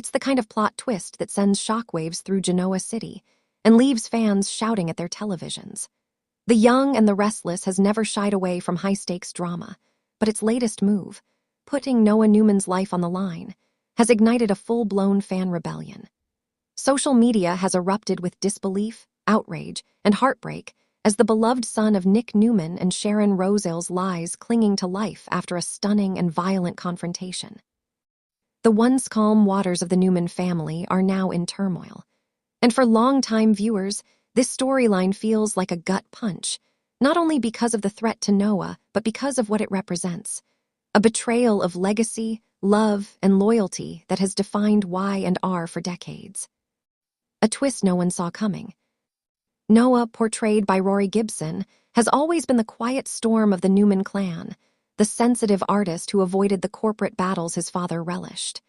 It's the kind of plot twist that sends shockwaves through Genoa City and leaves fans shouting at their televisions. The Young and the Restless has never shied away from high-stakes drama, but its latest move, putting Noah Newman's life on the line, has ignited a full-blown fan rebellion. Social media has erupted with disbelief, outrage, and heartbreak as the beloved son of Nick Newman and Sharon Roselle's lies clinging to life after a stunning and violent confrontation. The once calm waters of the Newman family are now in turmoil, and for longtime viewers, this storyline feels like a gut punch, not only because of the threat to Noah, but because of what it represents. A betrayal of legacy, love, and loyalty that has defined Y&R for decades. A twist no one saw coming. Noah, portrayed by Rory Gibson, has always been the quiet storm of the Newman clan, the sensitive artist who avoided the corporate battles his father relished.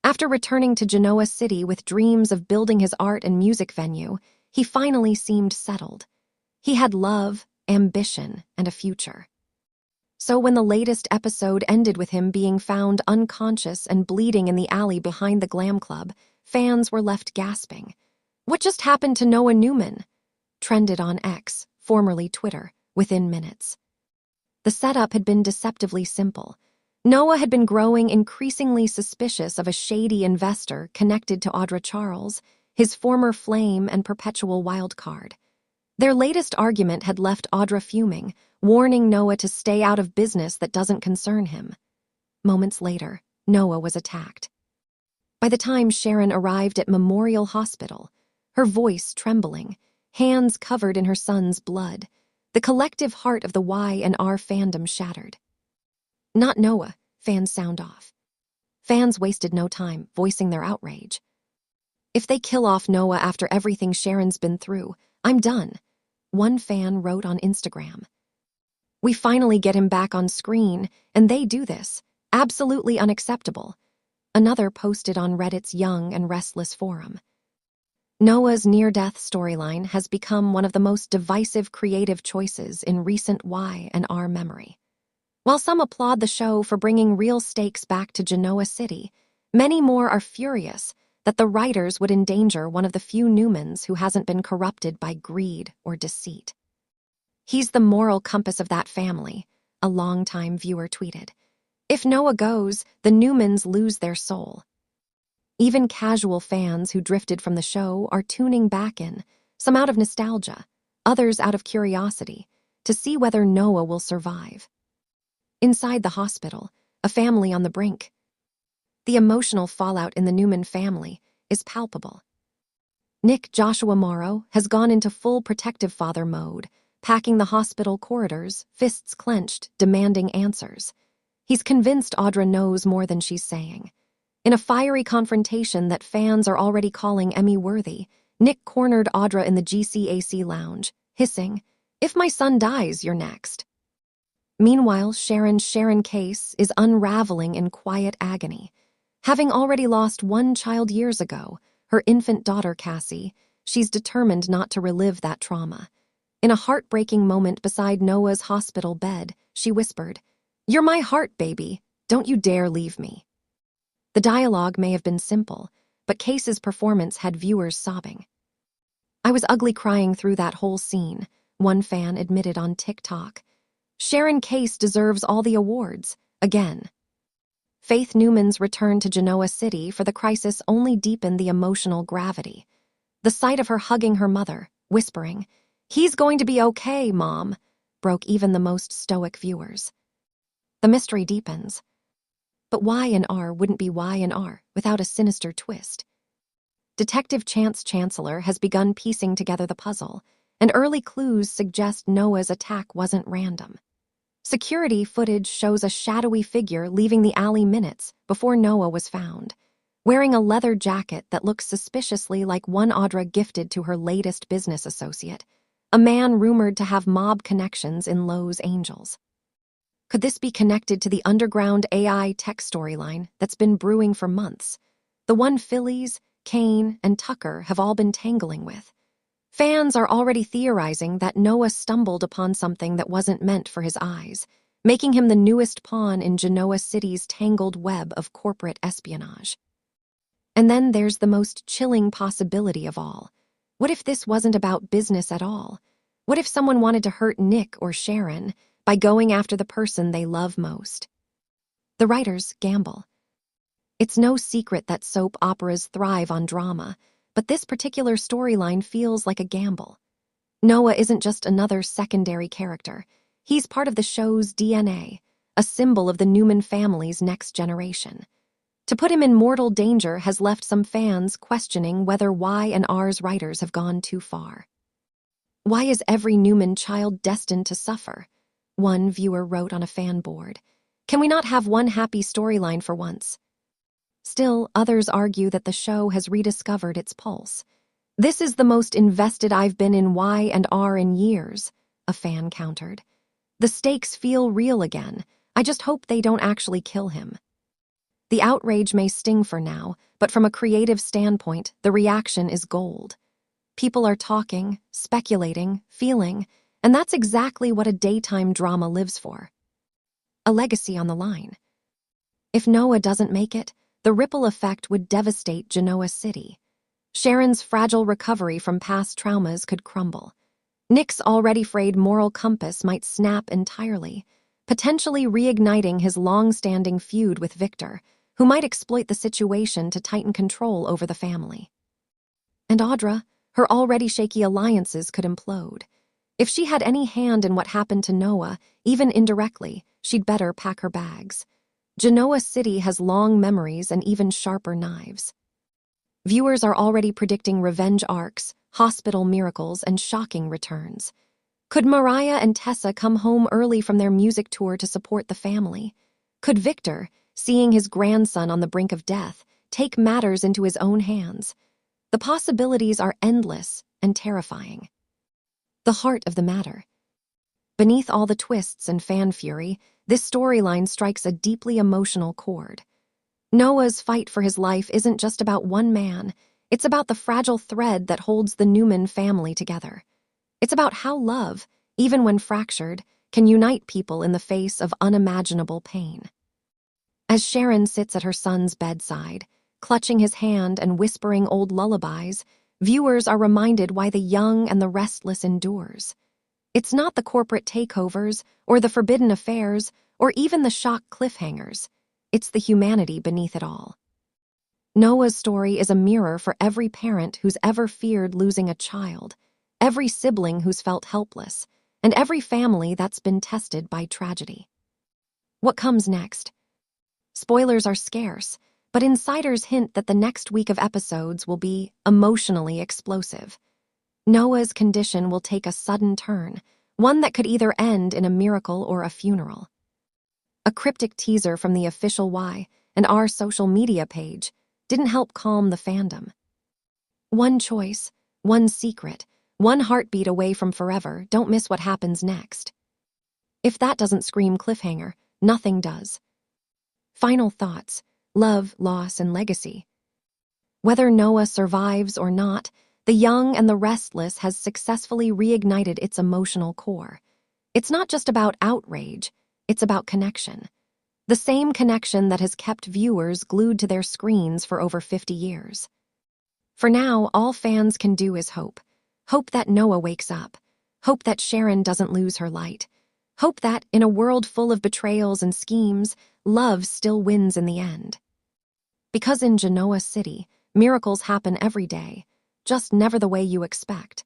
After returning to Genoa City with dreams of building his art and music venue, he finally seemed settled. He had love, ambition, and a future. So when the latest episode ended with him being found unconscious and bleeding in the alley behind the glam club, fans were left gasping. What just happened to Noah Newman? Trended on X, formerly Twitter, within minutes. The setup had been deceptively simple. Noah had been growing increasingly suspicious of a shady investor connected to Audra Charles, his former flame and perpetual wildcard. Their latest argument had left Audra fuming, warning Noah to stay out of business that doesn't concern him. Moments later, Noah was attacked. By the time Sharon arrived at Memorial Hospital, her voice trembling, hands covered in her son's blood, the collective heart of the Y&R fandom shattered. Not Noah, fans sound off. Fans wasted no time voicing their outrage. If they kill off Noah after everything Sharon's been through, I'm done, one fan wrote on Instagram. We finally get him back on screen, and they do this. Absolutely unacceptable. Another posted on Reddit's Young and Restless forum. Noah's near-death storyline has become one of the most divisive creative choices in recent Y&R memory. While some applaud the show for bringing real stakes back to Genoa City, many more are furious that the writers would endanger one of the few Newmans who hasn't been corrupted by greed or deceit. He's the moral compass of that family, a longtime viewer tweeted. If Noah goes, the Newmans lose their soul. Even casual fans who drifted from the show are tuning back in, some out of nostalgia, others out of curiosity, to see whether Noah will survive. Inside the hospital, a family on the brink. The emotional fallout in the Newman family is palpable. Nick Joshua Morrow has gone into full protective father mode, packing the hospital corridors, fists clenched, demanding answers. He's convinced Audra knows more than she's saying. In a fiery confrontation that fans are already calling Emmy-worthy, Nick cornered Audra in the GCAC lounge, hissing, "If my son dies, you're next." Meanwhile, Sharon Case is unraveling in quiet agony. Having already lost one child years ago, her infant daughter Cassie, she's determined not to relive that trauma. In a heartbreaking moment beside Noah's hospital bed, she whispered, "You're my heart, baby. Don't you dare leave me." The dialogue may have been simple, but Case's performance had viewers sobbing. "I was ugly crying through that whole scene," one fan admitted on TikTok. Sharon Case deserves all the awards, again. Faith Newman's return to Genoa City for the crisis only deepened the emotional gravity. The sight of her hugging her mother, whispering, "He's going to be okay, Mom," broke even the most stoic viewers. The mystery deepens. But Y&R wouldn't be Y&R without a sinister twist. Detective Chance Chancellor has begun piecing together the puzzle, and early clues suggest Noah's attack wasn't random. Security footage shows a shadowy figure leaving the alley minutes before Noah was found, wearing a leather jacket that looks suspiciously like one Audra gifted to her latest business associate, a man rumored to have mob connections in Lowe's Angels. Could this be connected to the underground AI tech storyline that's been brewing for months, the one Phillies, Kane, and Tucker have all been tangling with? Fans are already theorizing that Noah stumbled upon something that wasn't meant for his eyes, making him the newest pawn in Genoa City's tangled web of corporate espionage. And then there's the most chilling possibility of all. What if this wasn't about business at all? What if someone wanted to hurt Nick or Sharon by going after the person they love most? The writers gamble. It's no secret that soap operas thrive on drama, but this particular storyline feels like a gamble. Noah isn't just another secondary character. He's part of the show's DNA, a symbol of the Newman family's next generation. To put him in mortal danger has left some fans questioning whether Y&R's writers have gone too far. Why is every Newman child destined to suffer? One viewer wrote on a fan board. Can we not have one happy storyline for once? Still, others argue that the show has rediscovered its pulse. This is the most invested I've been in Y&R in years, a fan countered. The stakes feel real again. I just hope they don't actually kill him. The outrage may sting for now, but from a creative standpoint, the reaction is gold. People are talking, speculating, feeling, and that's exactly what a daytime drama lives for. A legacy on the line. If Noah doesn't make it, the ripple effect would devastate Genoa City. Sharon's fragile recovery from past traumas could crumble. Nick's already frayed moral compass might snap entirely, potentially reigniting his long-standing feud with Victor, who might exploit the situation to tighten control over the family. And Audra, her already shaky alliances could implode. If she had any hand in what happened to Noah, even indirectly, she'd better pack her bags. Genoa City has long memories and even sharper knives. Viewers are already predicting revenge arcs, hospital miracles, and shocking returns. Could Mariah and Tessa come home early from their music tour to support the family? Could Victor, seeing his grandson on the brink of death, take matters into his own hands? The possibilities are endless and terrifying. The heart of the matter. Beneath all the twists and fan fury, this storyline strikes a deeply emotional chord. Noah's fight for his life isn't just about one man, it's about the fragile thread that holds the Newman family together. It's about how love, even when fractured, can unite people in the face of unimaginable pain. As Sharon sits at her son's bedside, clutching his hand and whispering old lullabies, viewers are reminded why the young and the restless endures. It's not the corporate takeovers or the forbidden affairs or even the shock cliffhangers. It's the humanity beneath it all. Noah's story is a mirror for every parent who's ever feared losing a child, every sibling who's felt helpless, and every family that's been tested by tragedy. What comes next? Spoilers are scarce, but insiders hint that the next week of episodes will be emotionally explosive. Noah's condition will take a sudden turn, one that could either end in a miracle or a funeral. A cryptic teaser from the official Y&R social media page didn't help calm the fandom. One choice, one secret, one heartbeat away from forever. Don't miss what happens next. If that doesn't scream cliffhanger, nothing does. Final thoughts: love, loss, and legacy. Whether Noah survives or not, The Young and the Restless has successfully reignited its emotional core. It's not just about outrage, it's about connection. The same connection that has kept viewers glued to their screens for over 50 years. For now, all fans can do is hope. Hope that Noah wakes up. Hope that Sharon doesn't lose her light. Hope that, in a world full of betrayals and schemes, love still wins in the end. Because in Genoa City, miracles happen every day, just never the way you expect.